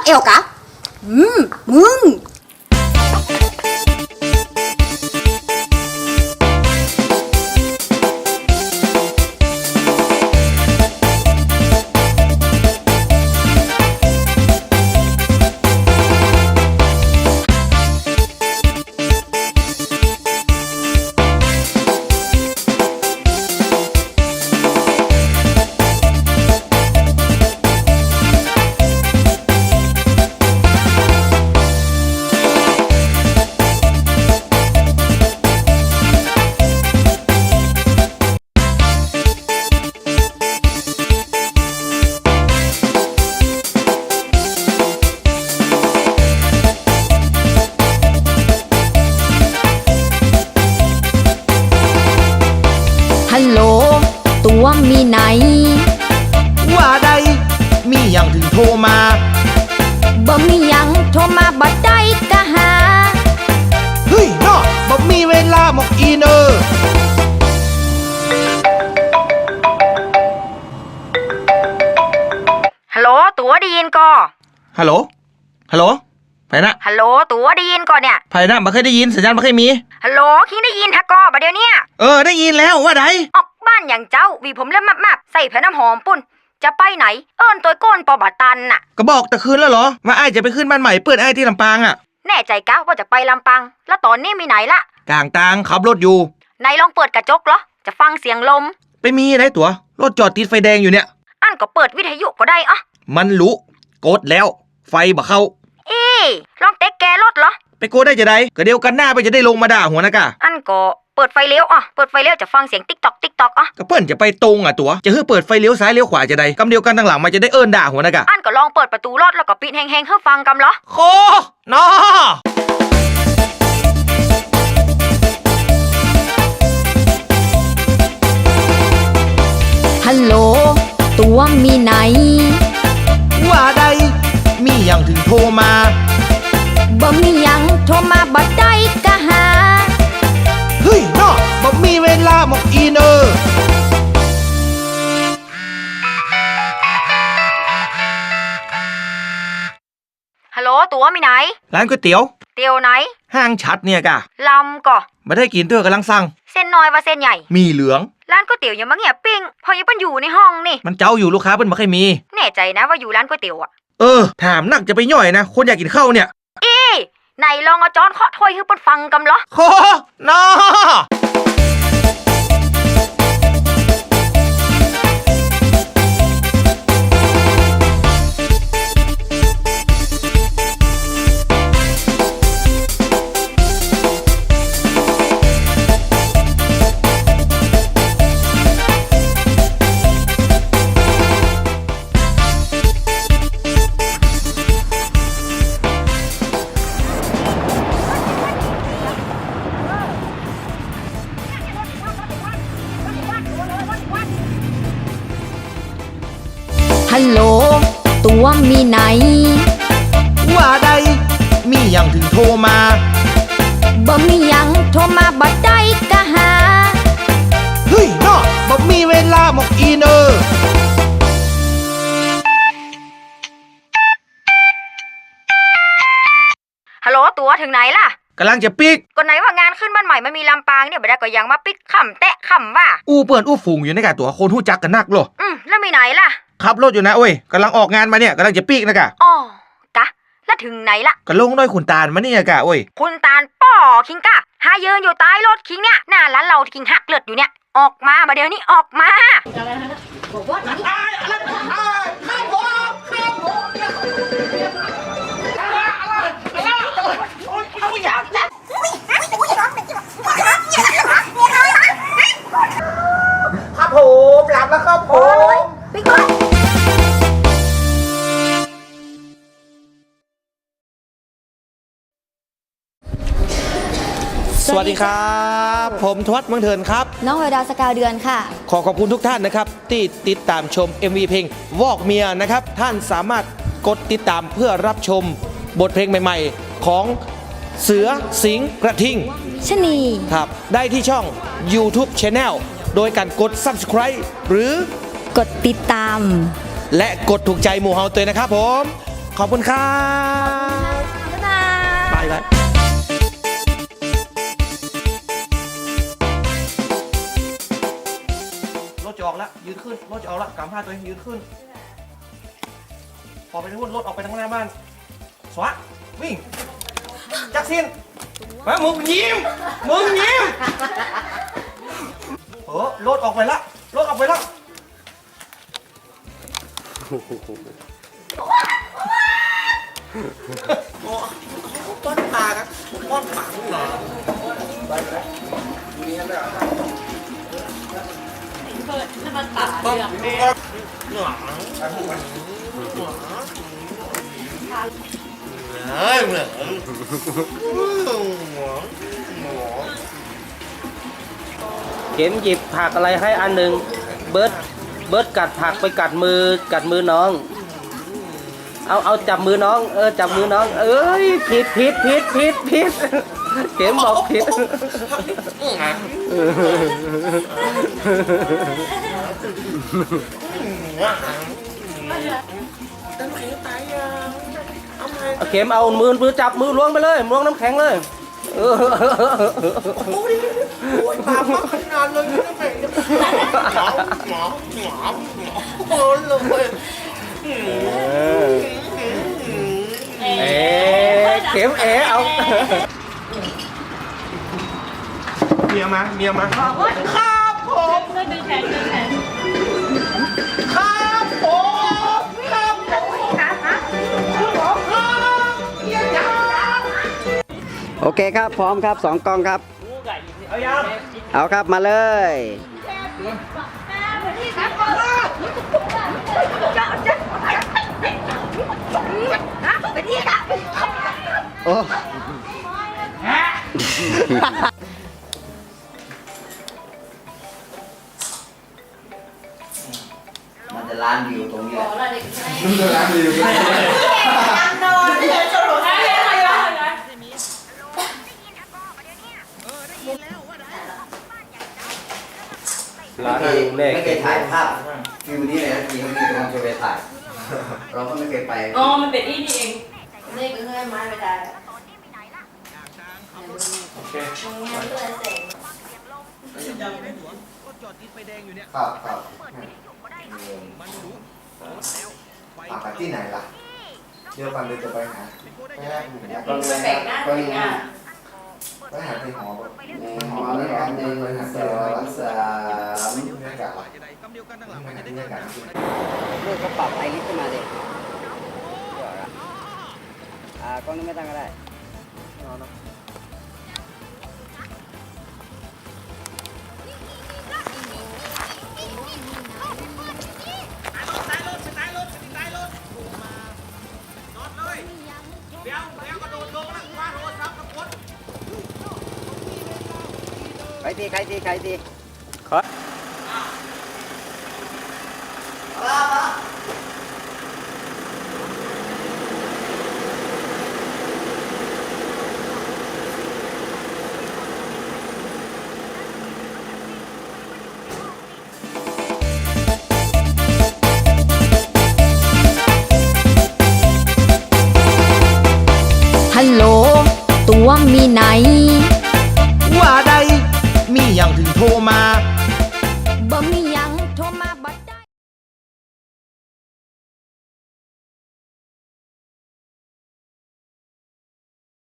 เอวกะมึงฮัลโหลตัวมีไหนว่าใดมีอย่างถึงโทรมาบ่มียังโทรมาบ่ได้กะหาเฮ้ยเนาะบ่มีเวลาหมกอีเนอร์ฮัลโหลตัวได้ยินก่อฮัลโหลฮัลโหลไผนะฮัลโหลตัวได้ยินก่อเนี่ยไผนะบ่เคยได้ยินสัญญาณบ่เคยมีฮัลโหลคิงได้ยินฮะก่อบ่เดี๋ยวเนี้ยได้ยินแล้วว่าใดออกบ้านอย่างเจ้าวีผมเล่มมับใส่แผ่นน้ำหอมปุ่นจะไปไหนตัวก้นปอบตันน่ะก็บอกแต่คืนแล้วเหรอว่าอ้ายจะไปขึ้นบ้านใหม่เปิดอ้ายที่ลำปางอ่ะแน่ใจกะว่าจะไปลำปางแล้วตอนนี้มีไหนละกลางทางขับรถอยู่ไหนลองเปิดกระจกเหรอจะฟังเสียงลมไปมีได้ตัวรถจอดติดไฟแดงอยู่เนี่ยอันก็เปิดวิทยุก็ได้อะมันรู้กดแล้วไฟบ่เข้าลองเต๊กแกรถเหรอไปโกดได้จะได้ก็เดียวกันหน้าไปจะได้ลงมาด่าหัวนะกะอันก็เปิดไฟเลี้ยวเปิดไฟเลี้ยวจะฟังเสียงติ๊กตอกก็เปิ้นจะไปตรงตัวจะเปิดไฟเลี้ยวซ้ายเลี้ยวขวาจะได้กำเดียวกันทางหลังมันจะได้ด่าหัวนะกะอันก็ลองเปิดประตูรถแล้วก็ปิดแห้งๆเพื่อฟังกำเหรอโคนอฮัลโหลตัวมีไหนว่าใดมีอย่างถึงโทรมาบ่มียังโทรมาบ่ได้กะหาเฮ้ยเนาะบ่มีเวลาหมกอีเนอร์ฮัลโหลตัวมีไหนร้านก๋วยเตี๋ยวไหนห้างชัดเนี่ยกะลำก่อไม่ได้กินเธอกำลังสั่งเส้นน้อยว่าเส้นใหญ่มีเหลืองร้านก๋วยเตี๋ยวยังมาเงียบปิ้งพอยังเป็นอยู่ในห้องนี่มันเจ้าอยู่ลูกค้าเปิ้นบ่ค่อยมีแน่ใจนะว่าอยู่ร้านก๋วยเตี๋ยวถามนักจะไปย่อยนะคนอยากกินข้าวเนี่ยไหนลองเอาจอนเคาะถ้วยให้เปิ้นฟังกำเหรอโคนอฮัลโหลตัวมีไหนว่าใดมีอย่างถึงโทรมาบ่มียังโทรมาบ่ได้กะหาเฮ้ยเนาะบ่มีเวลาหมกอีเนอร์ฮัลโหลตัวถึงไหนล่ะกำลังจะปิกก็ไหนว่างานขึ้นบ้านใหม่มันมีลำปางเนี่ยบ่ได้ก็ยังมาปิกขำแตะขำว่าเปิ่นฝูงอยู่ในกะตัวคนฮู้จักกันนักโลแล้วมีไหนล่ะขับรถอยู่นะกำลังออกงานมาเนี่ยกำลังจะปีกนะกะกะแล้วถึงไหนล่ะก็ลงด้วยขุนตาลมาเนี่ยกะขุนตาลป้อคิงกะหาเยินอยู่ใต้รถคิงเนี่ยหน้าร้านเราคิงหักเลือดอยู่เนี่ยออกมาเดี๋ยวนี้ออกมาครับผมหลับแล้วครับผมไปก่อนสวัสดีครับผมทวัดเมืองเถินครับน้องเวดาสกาวเดือนค่ะขอบคุณทุกท่านนะครับที่ติดตามชม MV เพลงวอกเมียนะครับท่านสามารถกดติดตามเพื่อรับชมบทเพลงใหม่ๆของเสือสิงห์กระทิงชะนีครับได้ที่ช่อง YouTube Channel โดยการกด Subscribe หรือก ดติดตามและกดถูกใจหมู่เฮาตัวนะครับผม ขอบคุณครับ บ๊ายบาย บายบายรถจะออกแล้วยืนขึ้นรถจะออกแล้วกำผ้าตัวเองยืนขึ้นออกไปทางนู้นรถออกไปทางหน้าบ้านสวะวิ่งจักรสินมามึงยิ้มรถออกไปละรถออกไปละต้นปลาครับต้นปลาหนาเข็มหยิบผักอะไรให้อันหนึ่งเบิร์ดกัดผักไปกัดมือน้องเอาจับมือน้องจับมือน้องเอ้ยผิดเข็มบอกผิดเข็มเอามือจับมือล้วงไปเลยล้วงน้ำแข็งเลยโอ้ยปากมากขนาดเลยน้ำแข็งหมอเลยเข็มเอาเมียมาครับผมดึงแขนครับผมโอเคครับพร้อมครับ2 กล้องครับ เอายัง เอาครับมาเลยโอ้มันจะล้านวิวตรงนี้แหละมันจะล้านวิวร้านไม่เคยถ่ายภาพฟิวนี้เลยนะทีเขามีกำลังจะไปถ่ายเราก็ไม่เคยไปมันเป็นที่นี่เองนี่ก็เคยมาไม่ได้โอเคครับไปที่ไหนล่ะเดี๋ยวกันเดี๋ยวจะไปหาไปแบ่งหน้าเป็นงาน ไปหาที่หอแล้วกันในวันเสาร์วันเสาร์ไม่ยุ่งกันเลือกเขาปรับไอริสขึ้นมาดิกล้องนี้ไม่ตั้งก็ได้ใครทีขอฮัลโหลตัวมีไหน ว่าใดมีอย่างถึงโทรมา